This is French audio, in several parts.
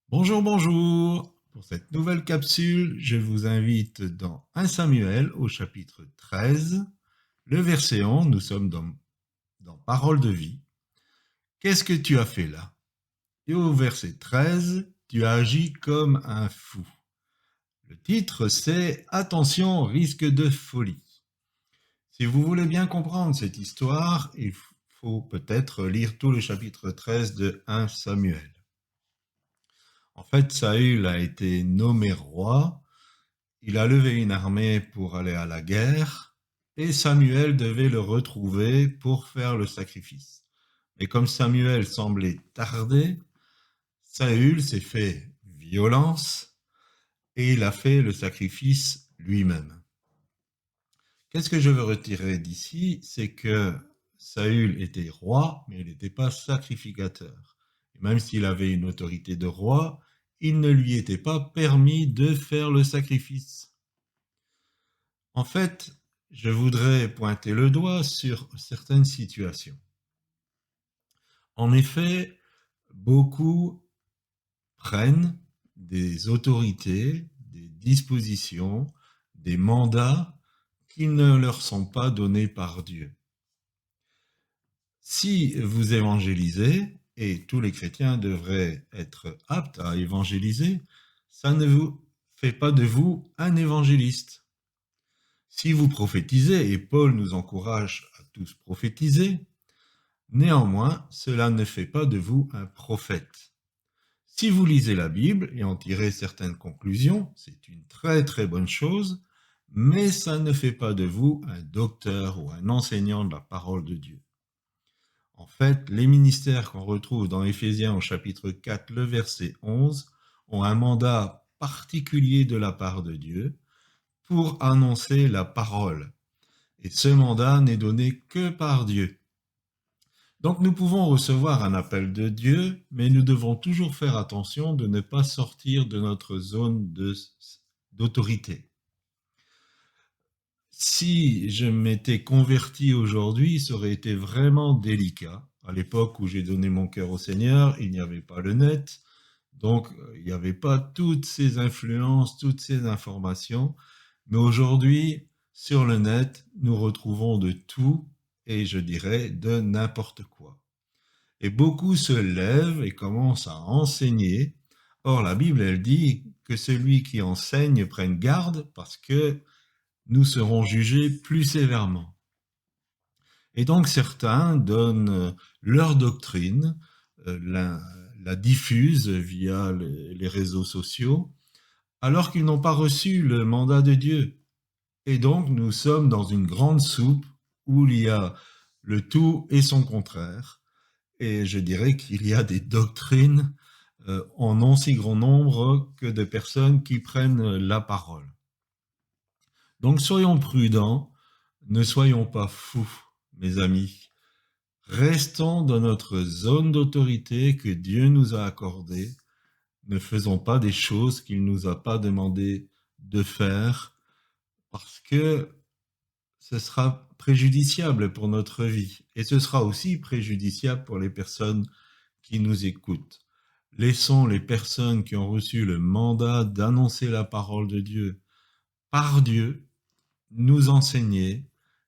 Bonjour, bonjour. Pour cette nouvelle capsule, je vous invite dans 1 Samuel au chapitre 13, le verset 11, nous sommes dans Parole de vie. Qu'est-ce que tu as fait là? Et au verset 13, tu as agi comme un fou. Le titre, c'est Attention, risque de folie. Si vous voulez bien comprendre cette histoire, il faut peut-être lire tout le chapitre 13 de 1 Samuel. En fait, Saül a été nommé roi. Il a levé une armée pour aller à la guerre et Samuel devait le retrouver pour faire le sacrifice. Mais comme Samuel semblait tarder, Saül s'est fait violence et il a fait le sacrifice lui-même. Qu'est-ce que je veux retirer d'ici? C'est que Saül était roi, mais il n'était pas sacrificateur. Et même s'il avait une autorité de roi, il ne lui était pas permis de faire le sacrifice. En fait, je voudrais pointer le doigt sur certaines situations. En effet, beaucoup prennent des autorités, des dispositions, des mandats qui ne leur sont pas donnés par Dieu. Si vous évangélisez, et tous les chrétiens devraient être aptes à évangéliser, ça ne vous fait pas de vous un évangéliste. Si vous prophétisez, et Paul nous encourage à tous prophétiser, néanmoins, cela ne fait pas de vous un prophète. Si vous lisez la Bible et en tirez certaines conclusions, c'est une très très bonne chose, mais ça ne fait pas de vous un docteur ou un enseignant de la parole de Dieu. En fait, les ministères qu'on retrouve dans Éphésiens au chapitre 4, le verset 11, ont un mandat particulier de la part de Dieu pour annoncer la parole. Et ce mandat n'est donné que par Dieu. Donc nous pouvons recevoir un appel de Dieu, mais nous devons toujours faire attention de ne pas sortir de notre zone d'autorité. Si je m'étais converti aujourd'hui, ça aurait été vraiment délicat. À l'époque où j'ai donné mon cœur au Seigneur, il n'y avait pas le net, donc il n'y avait pas toutes ces influences, toutes ces informations. Mais aujourd'hui, sur le net, nous retrouvons de tout et je dirais de n'importe quoi. Et beaucoup se lèvent et commencent à enseigner. Or, la Bible, elle dit que celui qui enseigne prenne garde parce que nous serons jugés plus sévèrement. Et donc certains donnent leur doctrine, la diffusent via les réseaux sociaux, alors qu'ils n'ont pas reçu le mandat de Dieu. Et donc nous sommes dans une grande soupe où il y a le tout et son contraire. Et je dirais qu'il y a des doctrines en non si grand nombre que de personnes qui prennent la parole. Donc soyons prudents, ne soyons pas fous, mes amis. Restons dans notre zone d'autorité que Dieu nous a accordée. Ne faisons pas des choses qu'il ne nous a pas demandé de faire parce que ce sera préjudiciable pour notre vie et ce sera aussi préjudiciable pour les personnes qui nous écoutent. Laissons les personnes qui ont reçu le mandat d'annoncer la parole de Dieu par Dieu nous enseigner,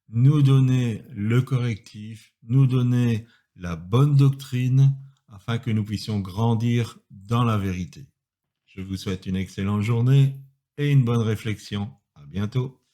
nous donner le correctif, nous donner la bonne doctrine afin que nous puissions grandir dans la vérité. Je vous souhaite une excellente journée et une bonne réflexion. À bientôt.